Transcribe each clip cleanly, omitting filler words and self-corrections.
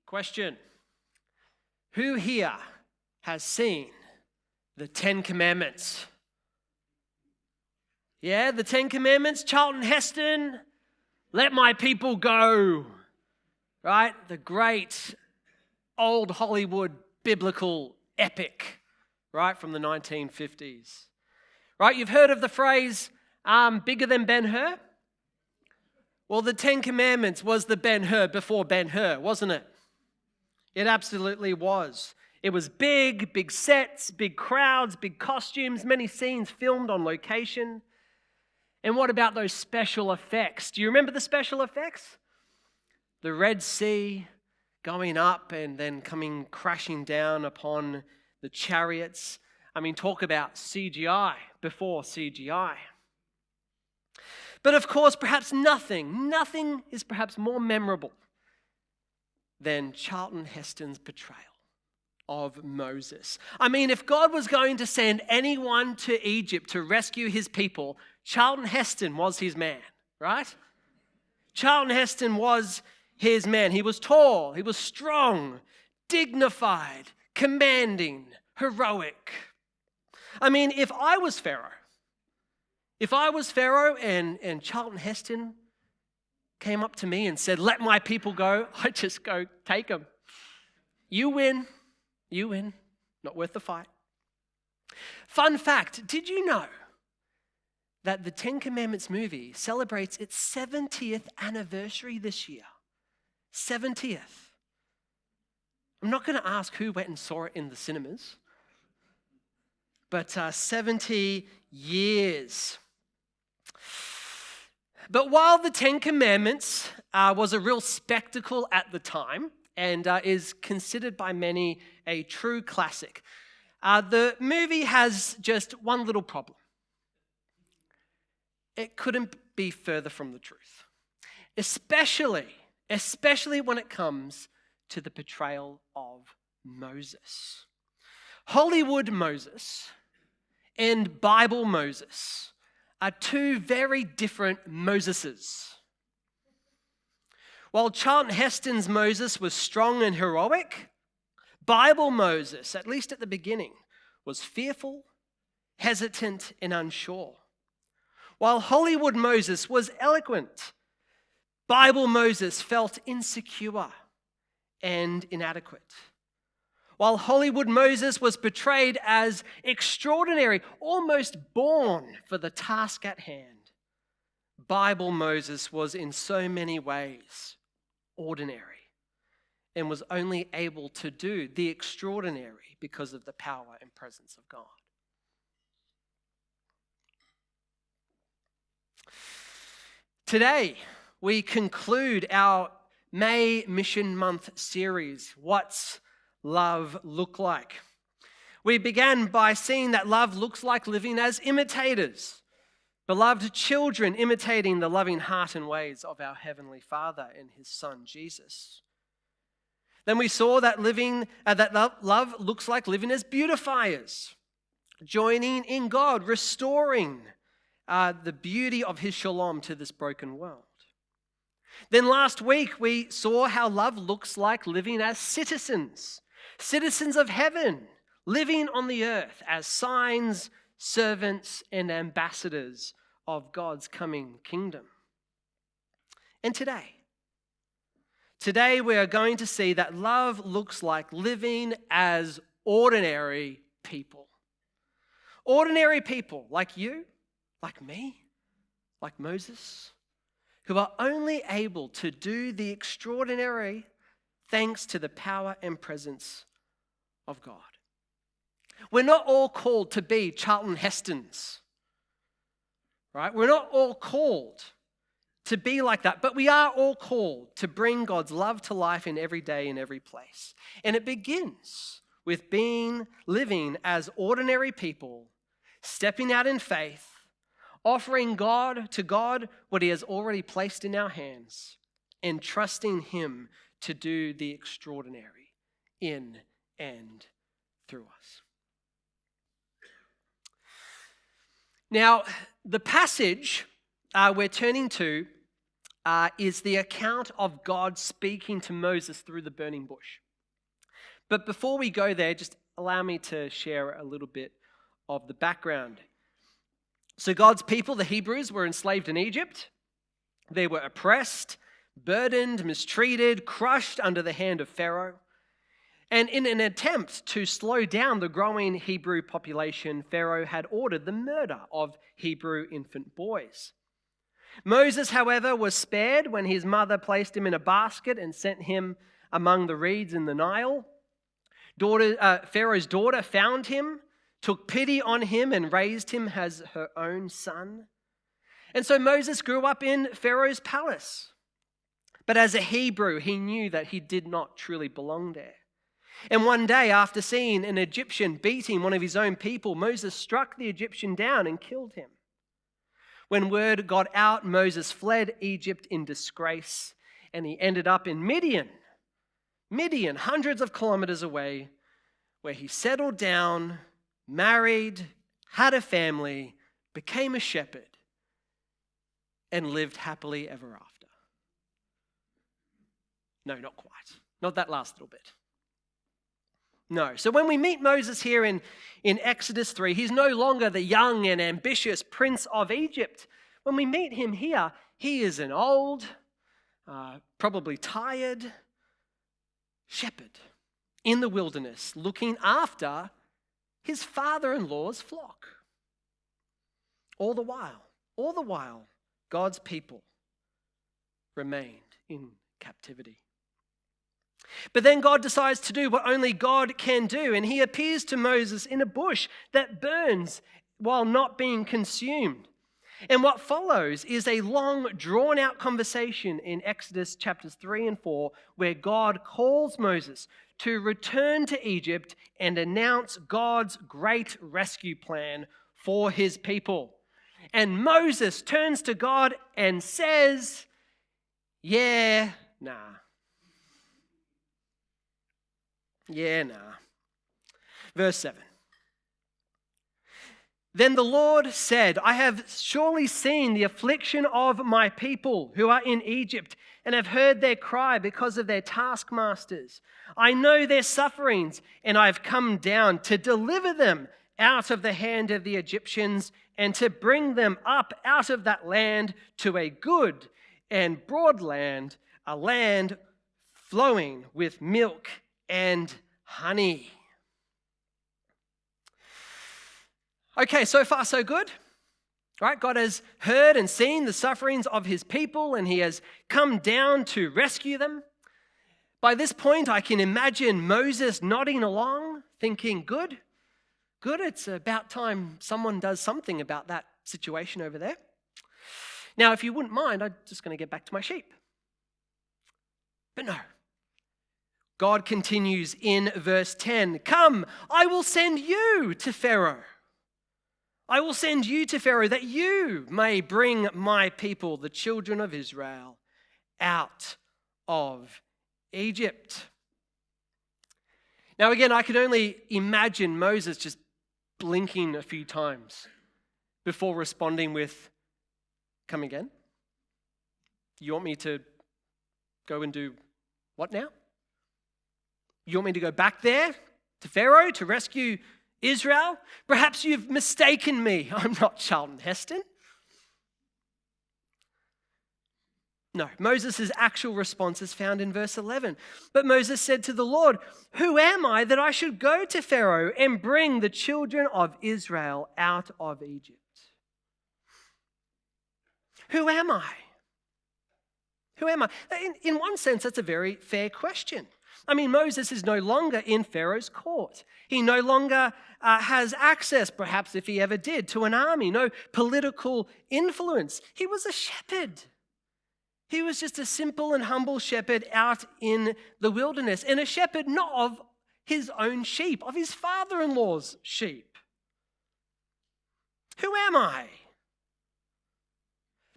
Question. Who here has seen the 10 Commandments? Yeah, the 10 Commandments, Charlton Heston, let my people go. Right? The great old Hollywood biblical epic, right, from the 1950s. Right, you've heard of the phrase, bigger than Ben-Hur? Well, the 10 Commandments was the Ben-Hur before Ben-Hur, wasn't it? It absolutely was. It was big sets, big crowds, big costumes, many scenes filmed on location. And what about those special effects? Do you remember the special effects? The Red Sea going up and then coming crashing down upon the chariots. I mean, talk about CGI before CGI. But of course, perhaps nothing is perhaps more memorable than Charlton Heston's portrayal of Moses. I mean, if God was going to send anyone to Egypt to rescue his people, Charlton Heston was his man, right? Charlton Heston was his man. He was tall, he was strong, dignified, commanding, heroic. I mean, if I was Pharaoh and Charlton Heston came up to me and said, let my people go, I'd just go, take them. You win, not worth the fight. Fun fact, did you know that the 10 Commandments movie celebrates its 70th anniversary this year? 70th. I'm not going to ask who went and saw it in the cinemas, but 70 years. But while the 10 Commandments was a real spectacle at the time and is considered by many a true classic, the movie has just one little problem. It couldn't be further from the truth, especially when it comes to the portrayal of Moses. Hollywood Moses and Bible Moses are two very different Moseses. While Charlton Heston's Moses was strong and heroic, Bible Moses, at least at the beginning, was fearful, hesitant, and unsure. While Hollywood Moses was eloquent, Bible Moses felt insecure and inadequate. While Hollywood Moses was portrayed as extraordinary, almost born for the task at hand, Bible Moses was in so many ways ordinary and was only able to do the extraordinary because of the power and presence of God. Today, we conclude our May Mission Month series, What's Love Look Like? We began by seeing that love looks like living as imitators, beloved children imitating the loving heart and ways of our Heavenly Father and His Son, Jesus. Then we saw that love looks like living as beautifiers, joining in God, restoring the beauty of His shalom to this broken world. Then last week we saw how love looks like living as citizens of heaven, living on the earth as signs, servants, and ambassadors of God's coming kingdom. And today we are going to see that love looks like living as ordinary people. Ordinary people like you, like me, like Moses, who are only able to do the extraordinary thanks to the power and presence of God. We're not all called to be Charlton Hestons, right? We're not all called to be like that, but we are all called to bring God's love to life in every day, in every place. And it begins with living as ordinary people, stepping out in faith, offering to God what He has already placed in our hands, and trusting Him to do the extraordinary in and through us. Now, the passage we're turning to is the account of God speaking to Moses through the burning bush. But before we go there, just allow me to share a little bit of the background. So God's people, the Hebrews, were enslaved in Egypt. They were oppressed, burdened, mistreated, crushed under the hand of Pharaoh. And in an attempt to slow down the growing Hebrew population, Pharaoh had ordered the murder of Hebrew infant boys. Moses, however, was spared when his mother placed him in a basket and sent him among the reeds in the Nile. Pharaoh's daughter found him, took pity on him, and raised him as her own son. And so Moses grew up in Pharaoh's palace. But as a Hebrew, he knew that he did not truly belong there. And one day, after seeing an Egyptian beating one of his own people, Moses struck the Egyptian down and killed him. When word got out, Moses fled Egypt in disgrace, and he ended up in Midian, hundreds of kilometers away, where he settled down, married, had a family, became a shepherd, and lived happily ever after. No, not quite. Not that last little bit. No. So when we meet Moses here in Exodus 3, he's no longer the young and ambitious prince of Egypt. When we meet him here, he is an old, probably tired shepherd in the wilderness, looking after his father-in-law's flock. All the while, God's people remained in captivity. But then God decides to do what only God can do, and he appears to Moses in a bush that burns while not being consumed. And what follows is a long, drawn-out conversation in Exodus chapters 3 and 4, where God calls Moses to return to Egypt and announce God's great rescue plan for his people. And Moses turns to God and says, Yeah, nah. Verse 7. Then the Lord said, I have surely seen the affliction of my people who are in Egypt and have heard their cry because of their taskmasters. I know their sufferings, and I have come down to deliver them out of the hand of the Egyptians and to bring them up out of that land to a good and broad land, a land flowing with milk and honey. Okay, so far so good. Right? God has heard and seen the sufferings of his people, and he has come down to rescue them. By this point, I can imagine Moses nodding along, thinking, good, it's about time someone does something about that situation over there. Now, if you wouldn't mind, I'm just going to get back to my sheep. But no. God continues in verse 10, Come, I will send you to Pharaoh. I will send you to Pharaoh that you may bring my people, the children of Israel, out of Egypt. Now again, I could only imagine Moses just blinking a few times before responding with, Come again? You want me to go and do what now? You want me to go back there to Pharaoh to rescue Israel? Perhaps you've mistaken me. I'm not Charlton Heston. No, Moses' actual response is found in verse 11. But Moses said to the Lord, Who am I that I should go to Pharaoh and bring the children of Israel out of Egypt? Who am I? Who am I? In one sense, that's a very fair question. I mean, Moses is no longer in Pharaoh's court. He no longer has access, perhaps if he ever did, to an army, no political influence. He was a shepherd. He was just a simple and humble shepherd out in the wilderness, and a shepherd not of his own sheep, of his father-in-law's sheep. Who am I?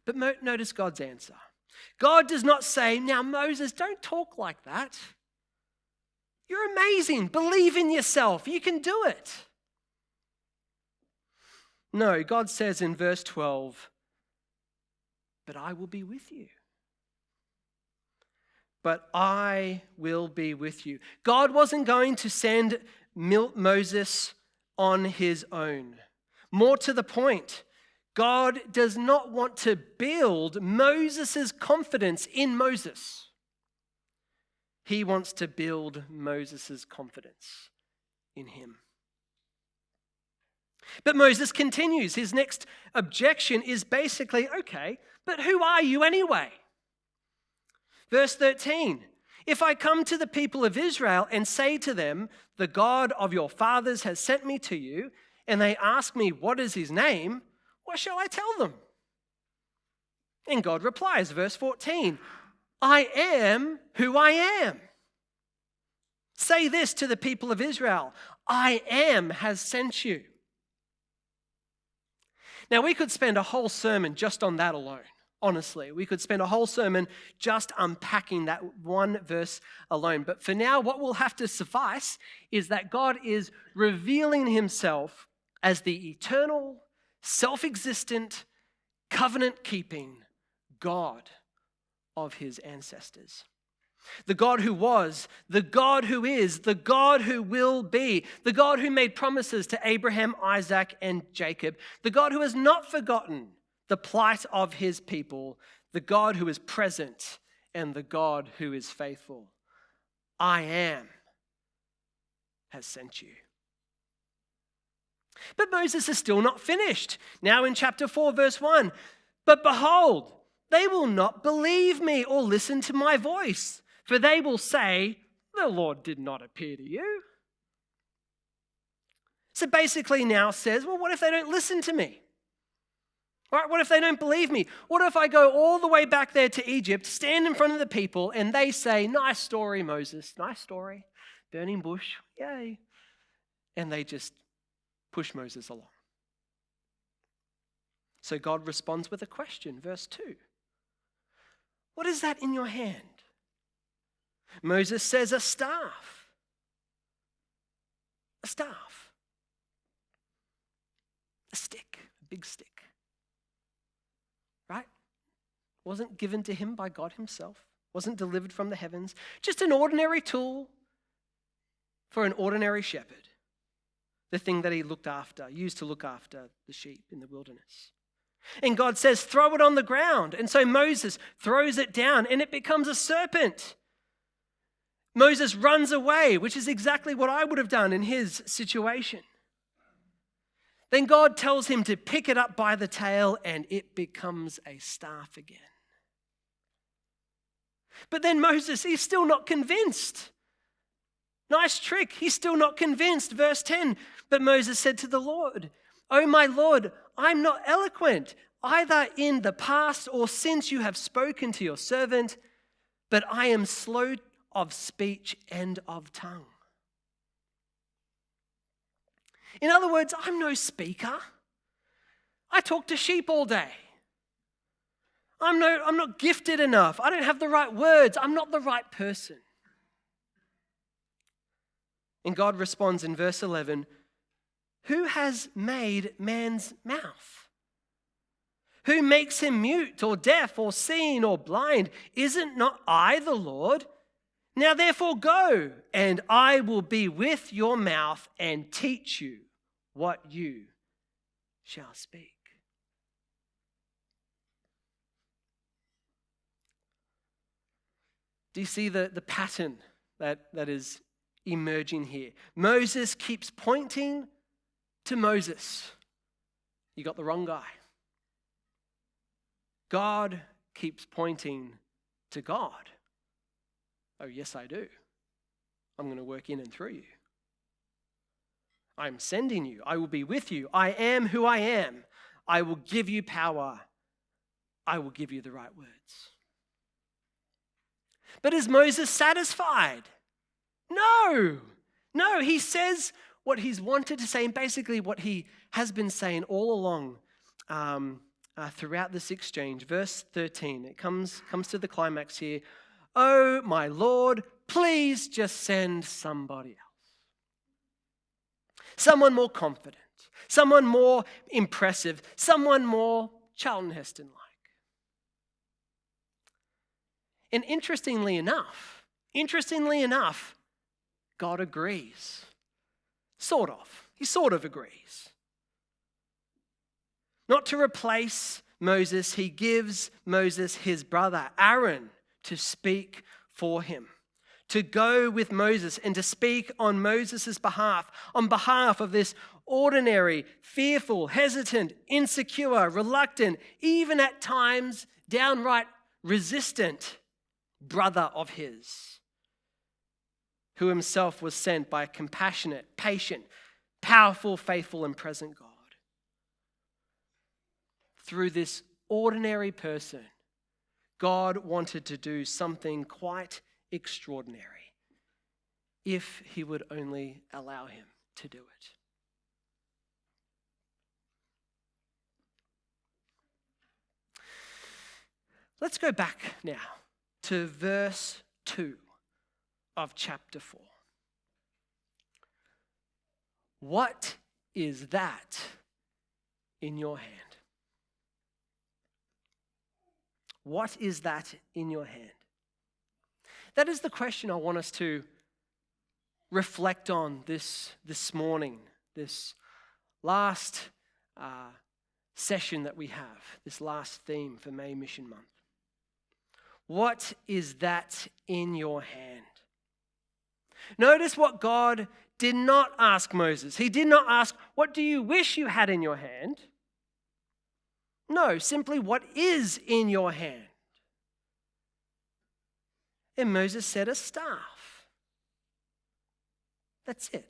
But notice God's answer. God does not say, Now Moses, don't talk like that. You're amazing. Believe in yourself. You can do it. No, God says in verse 12, But I will be with you. but I will be with you. God wasn't going to send Moses on his own. More to the point, God does not want to build Moses' confidence in Moses. He wants to build Moses' confidence in him. But Moses continues. His next objection is basically, okay, but who are you anyway? Verse 13, if I come to the people of Israel and say to them, the God of your fathers has sent me to you, and they ask me, what is his name? What shall I tell them? And God replies, verse 14, I am who I am. Say this to the people of Israel, I am has sent you. Now, we could spend a whole sermon just on that alone, honestly. We could spend a whole sermon just unpacking that one verse alone. But for now, what will have to suffice is that God is revealing himself as the eternal, self-existent, covenant-keeping God of his ancestors. The God who was, the God who is, the God who will be, the God who made promises to Abraham, Isaac, and Jacob, the God who has not forgotten the plight of his people, the God who is present, and the God who is faithful. I am has sent you. But Moses is still not finished. Now in chapter 4, verse 1, but behold, they will not believe me or listen to my voice. For they will say, the Lord did not appear to you. So basically now says, well, what if they don't listen to me? All right, what if they don't believe me? What if I go all the way back there to Egypt, stand in front of the people, and they say, nice story, Moses, nice story, burning bush, yay. And they just push Moses along. So God responds with a question, verse 2. What is that in your hand? Moses says, a staff. A staff. A stick, a big stick. Right? Wasn't given to him by God himself. Wasn't delivered from the heavens. Just an ordinary tool for an ordinary shepherd. The thing that he used to look after the sheep in the wilderness. And God says, throw it on the ground. And so Moses throws it down and it becomes a serpent. Moses runs away, which is exactly what I would have done in his situation. Then God tells him to pick it up by the tail and it becomes a staff again. But then Moses, he's still not convinced. Nice trick. He's still not convinced. Verse 10, but Moses said to the Lord, oh my Lord, I'm not eloquent, either in the past or since you have spoken to your servant, but I am slow of speech and of tongue. In other words, I'm no speaker. I talk to sheep all day. I'm not gifted enough. I don't have the right words. I'm not the right person. And God responds in verse 11, who has made man's mouth? Who makes him mute or deaf or seen or blind? Isn't not I the Lord? Now therefore go, and I will be with your mouth and teach you what you shall speak. Do you see the pattern that is emerging here? Moses keeps pointing to Moses. You got the wrong guy. God keeps pointing to God. Oh, yes, I do. I'm going to work in and through you. I'm sending you. I will be with you. I am who I am. I will give you power. I will give you the right words. But is Moses satisfied? No, he says what he's wanted to say and basically what he has been saying all along throughout this exchange. Verse 13, it comes to the climax here. Oh, my Lord, please just send somebody else. Someone more confident, someone more impressive, someone more Charlton Heston-like. And interestingly enough, God agrees. Sort of. He sort of agrees. Not to replace Moses, he gives Moses his brother Aaron to speak for him, to go with Moses and to speak on Moses' behalf, on behalf of this ordinary, fearful, hesitant, insecure, reluctant, even at times downright resistant brother of his, who himself was sent by a compassionate, patient, powerful, faithful, and present God. Through this ordinary person, God wanted to do something quite extraordinary if he would only allow him to do it. Let's go back now to verse 2 of chapter 4. What is that in your hand? What is that in your hand? That is the question I want us to reflect on this morning, this last session that we have, this last theme for May Mission Month. What is that in your hand? Notice what God did not ask Moses. He did not ask, what do you wish you had in your hand? No, simply what is in your hand? And Moses said, a staff. That's it,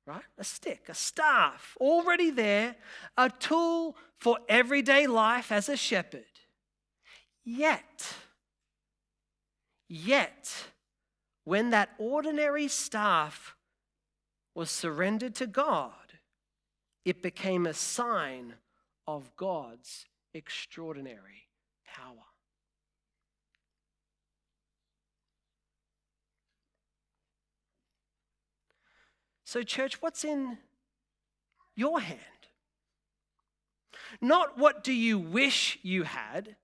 right? A stick, a staff, already there, a tool for everyday life as a shepherd. Yet, when that ordinary staff was surrendered to God, it became a sign of God's extraordinary power. So, church, what's in your hand? Not what do you wish you had,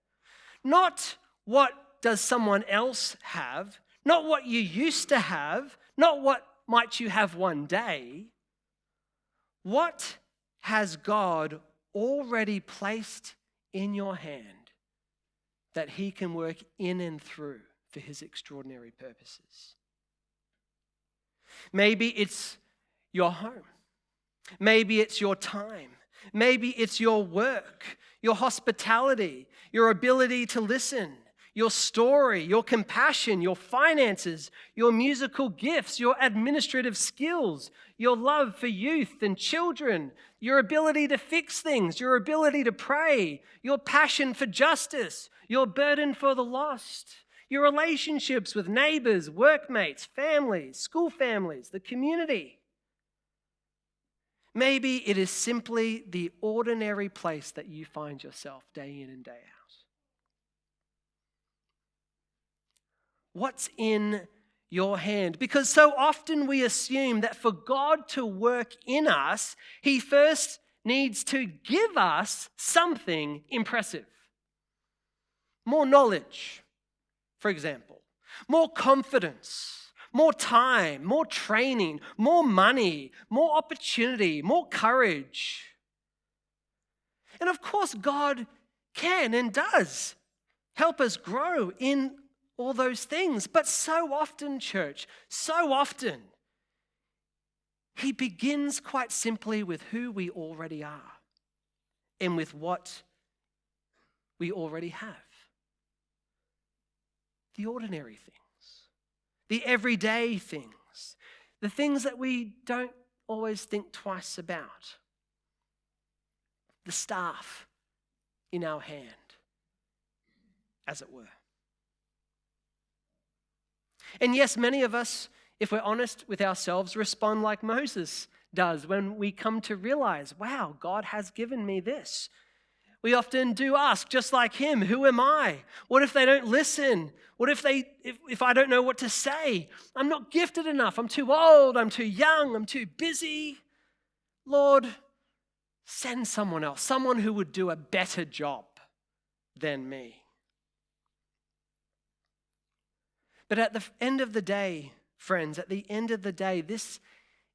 not what does someone else have, not what you used to have, not what might you have one day. What has God already placed in your hand that he can work in and through for his extraordinary purposes? Maybe it's your home. Maybe it's your time. Maybe it's your work, your hospitality, your ability to listen, your story, your compassion, your finances, your musical gifts, your administrative skills, your love for youth and children, your ability to fix things, your ability to pray, your passion for justice, your burden for the lost, your relationships with neighbors, workmates, families, school families, the community. Maybe it is simply the ordinary place that you find yourself day in and day out. What's in your hand? Because so often we assume that for God to work in us, he first needs to give us something impressive. More knowledge, for example. More confidence, more time, more training, more money, more opportunity, more courage. And of course, God can and does help us grow in all those things. But so often, church, so often, he begins quite simply with who we already are and with what we already have. The ordinary things, the everyday things, the things that we don't always think twice about. The staff in our hand, as it were. And yes, many of us, if we're honest with ourselves, respond like Moses does when we come to realize, wow, God has given me this. We often do ask, just like him, who am I? What if they don't listen? What if I don't know what to say? I'm not gifted enough. I'm too old. I'm too young. I'm too busy. Lord, send someone else, someone who would do a better job than me. But at the end of the day, friends, at the end of the day, this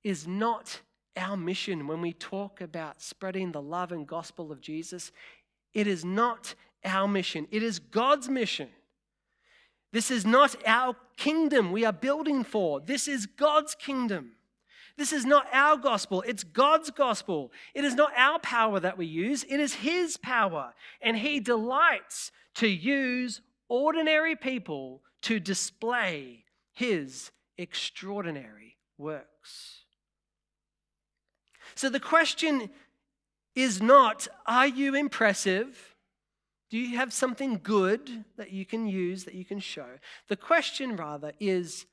is not our mission when we talk about spreading the love and gospel of Jesus. It is not our mission. It is God's mission. This is not our kingdom we are building for. This is God's kingdom. This is not our gospel. It's God's gospel. It is not our power that we use. It is His power. And He delights to use ordinary people to display His extraordinary works. So the question is not, are you impressive? Do you have something good that you can use, that you can show? The question rather is,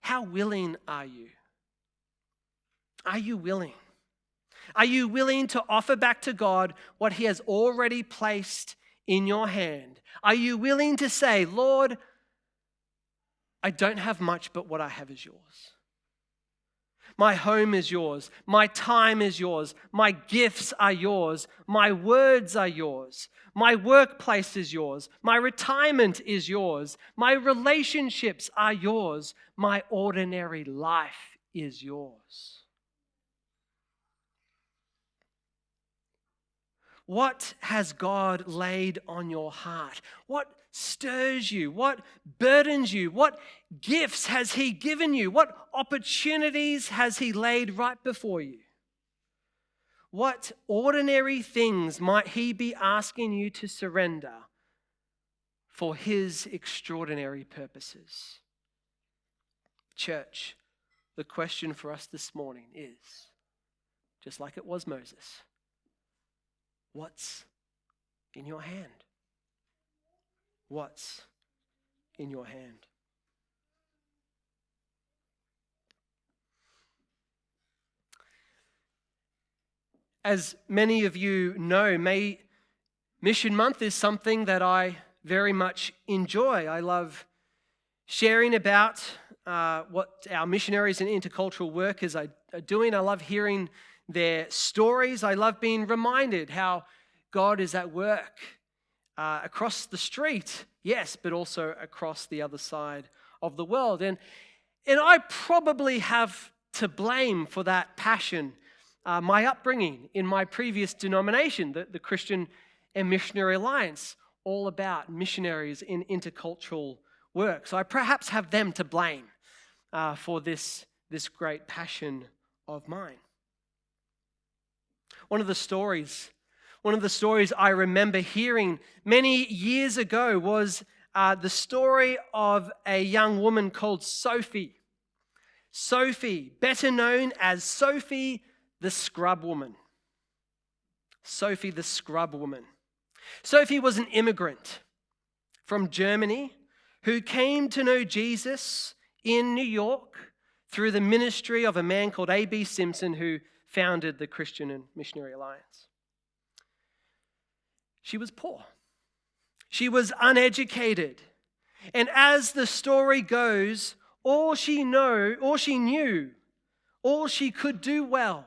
how willing are you? Are you willing? Are you willing to offer back to God what He has already placed in your hand? Are you willing to say, Lord, I don't have much, but what I have is yours. My home is yours. My time is yours. My gifts are yours. My words are yours. My workplace is yours. My retirement is yours. My relationships are yours. My ordinary life is yours. What has God laid on your heart? What stirs you? What burdens you? What gifts has He given you? What opportunities has He laid right before you? What ordinary things might He be asking you to surrender for His extraordinary purposes? Church, the question for us this morning is, just like it was Moses, what's in your hand? What's in your hand? As many of you know, Mission Month is something that I very much enjoy. I love sharing about what our missionaries and intercultural workers are doing. I love hearing their stories. I love being reminded how God is at work across the street, yes, but also across the other side of the world. And I probably have to blame for that passion my upbringing in my previous denomination, the Christian and Missionary Alliance, all about missionaries in intercultural work. So I perhaps have them to blame for this great passion of mine. One of the stories I remember hearing many years ago was the story of a young woman called Sophie. Sophie, better known as Sophie the Scrub Woman. Sophie the Scrub Woman. Sophie was an immigrant from Germany who came to know Jesus in New York through the ministry of a man called A.B. Simpson, who founded the Christian and Missionary Alliance. She was poor. She was uneducated. And as the story goes, all she knew, all she could do well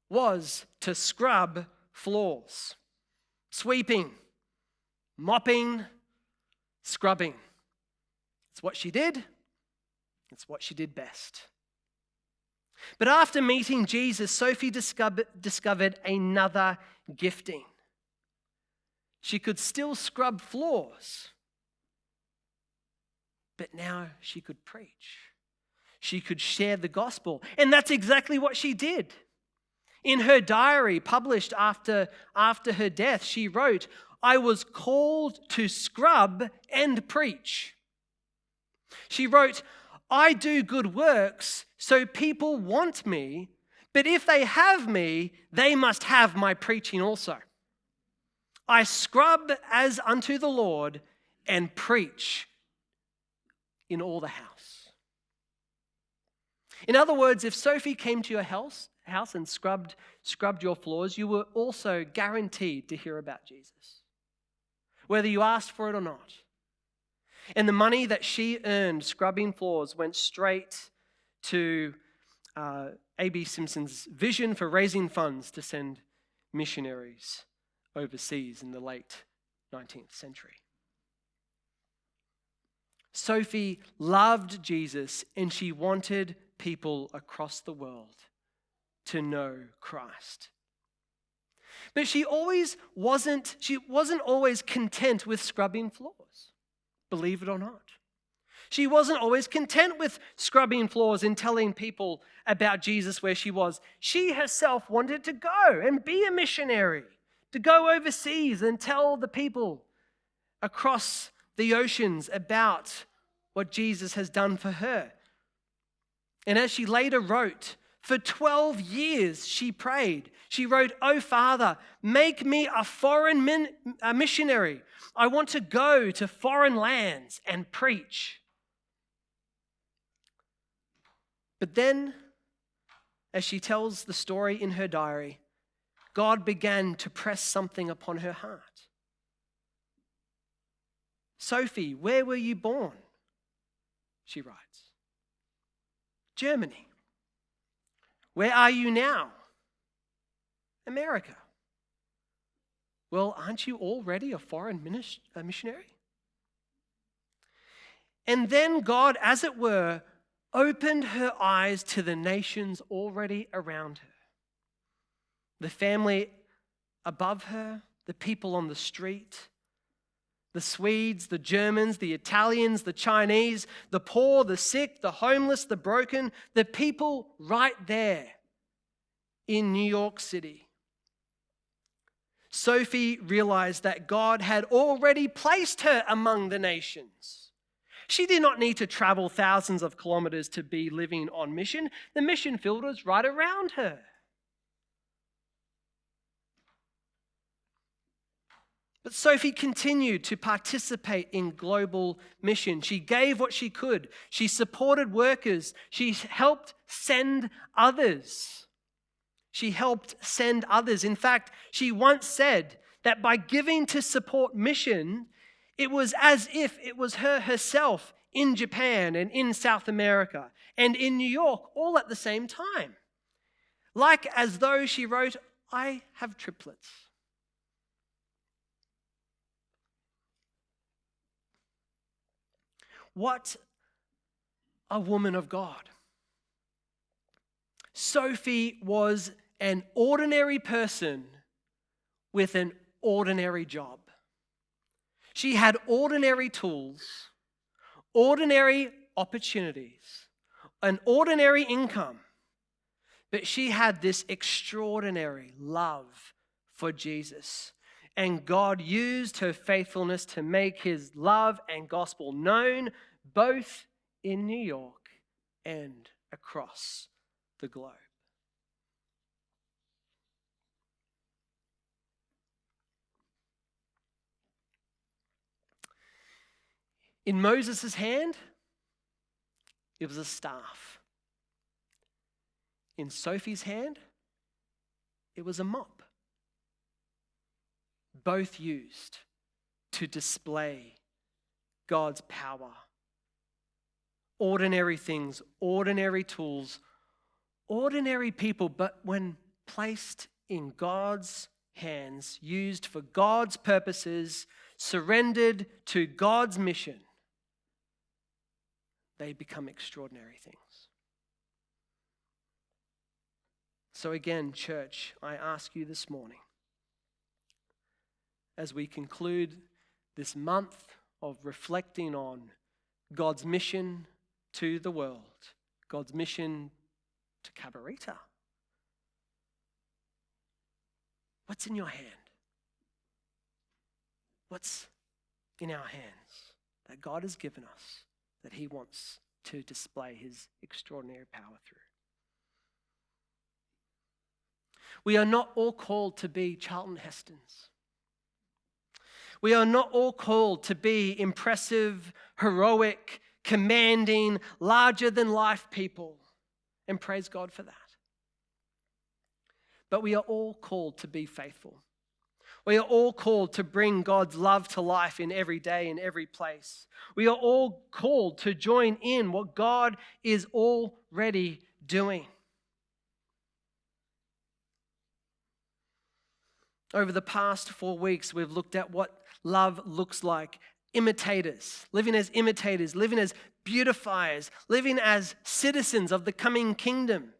was to scrub floors. Sweeping, mopping, scrubbing. It's what she did. It's what she did best. But after meeting Jesus, Sophie discovered another gifting. She could still scrub floors, but now she could preach. She could share the gospel. And that's exactly what she did. In her diary, published after her death, she wrote, "I was called to scrub and preach." She wrote, "I do good works so people want me, but if they have me, they must have my preaching also. I scrub as unto the Lord and preach in all the house." In other words, if Sophie came to your house and scrubbed your floors, you were also guaranteed to hear about Jesus, whether you asked for it or not. And the money that she earned scrubbing floors went straight to A.B. Simpson's vision for raising funds to send missionaries overseas in the late 19th century. Sophie loved Jesus and she wanted people across the world to know Christ. But she wasn't always content with scrubbing floors, believe it or not. She wasn't always content with scrubbing floors and telling people about Jesus where she was. She herself wanted to go and be a missionary, to go overseas and tell the people across the oceans about what Jesus has done for her. And as she later wrote, for 12 years she prayed. She wrote, "Oh Father, make me a foreign missionary. I want to go to foreign lands and preach." But then, as she tells the story in her diary, God began to press something upon her heart. "Sophie, where were you born?" she writes. "Germany." "Where are you now?" "America." "Well, aren't you already a foreign missionary?" And then God, as it were, opened her eyes to the nations already around her. The family above her, the people on the street, the Swedes, the Germans, the Italians, the Chinese, the poor, the sick, the homeless, the broken, the people right there in New York City. Sophie realized that God had already placed her among the nations. She did not need to travel thousands of kilometers to be living on mission. The mission field was right around her. But Sophie continued to participate in global mission. She gave what she could. She supported workers. She helped send others. In fact, she once said that by giving to support mission, it was as if it was her herself in Japan and in South America and in New York all at the same time. Like as though she wrote, "I have triplets." What a woman of God. Sophie was an ordinary person with an ordinary job. She had ordinary tools, ordinary opportunities, an ordinary income, but she had this extraordinary love for Jesus. And God used her faithfulness to make his love and gospel known both in New York and across the globe. In Moses' hand, it was a staff. In Sophie's hand, it was a mop. Both used to display God's power. Ordinary things, ordinary tools, ordinary people, but when placed in God's hands, used for God's purposes, surrendered to God's mission, they become extraordinary things. So again, church, I ask you this morning, as we conclude this month of reflecting on God's mission to the world, God's mission to Cabarita, what's in your hand? What's in our hands that God has given us that he wants to display his extraordinary power through? We are not all called to be Charlton Hestons. We are not all called to be impressive, heroic, commanding, larger-than-life people. And praise God for that. But we are all called to be faithful. We are all called to bring God's love to life in every day, in every place. We are all called to join in what God is already doing. Over the past 4 weeks, we've looked at what love looks like imitators, living as beautifiers, living as citizens of the coming kingdom.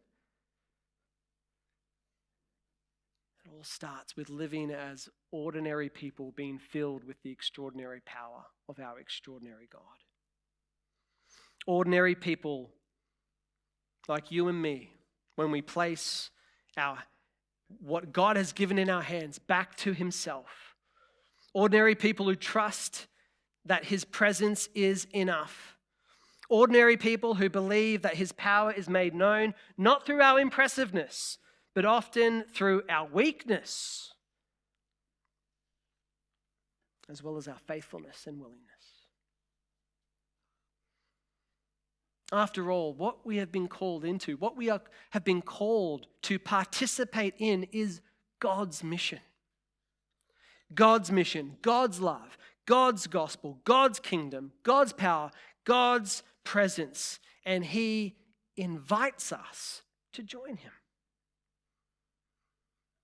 It all starts with living as ordinary people being filled with the extraordinary power of our extraordinary God. Ordinary people like you and me, when we place what God has given in our hands back to himself. Ordinary people who trust that his presence is enough. Ordinary people who believe that his power is made known, not through our impressiveness, but often through our weakness, as well as our faithfulness and willingness. After all, what we have been called into, what we have been called to participate in is God's mission. God's mission, God's love, God's gospel, God's kingdom, God's power, God's presence. And he invites us to join him.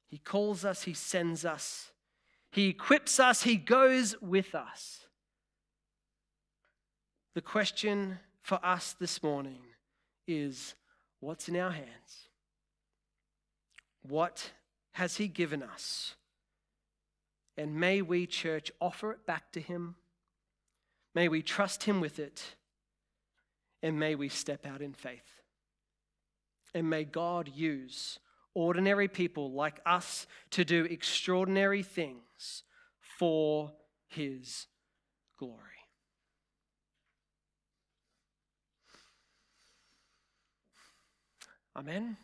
He calls us, he sends us, he equips us, he goes with us. The question for us this morning is, what's in our hands? What has he given us? And may we, church, offer it back to him. May we trust him with it. And may we step out in faith. And may God use ordinary people like us to do extraordinary things for his glory. Amen.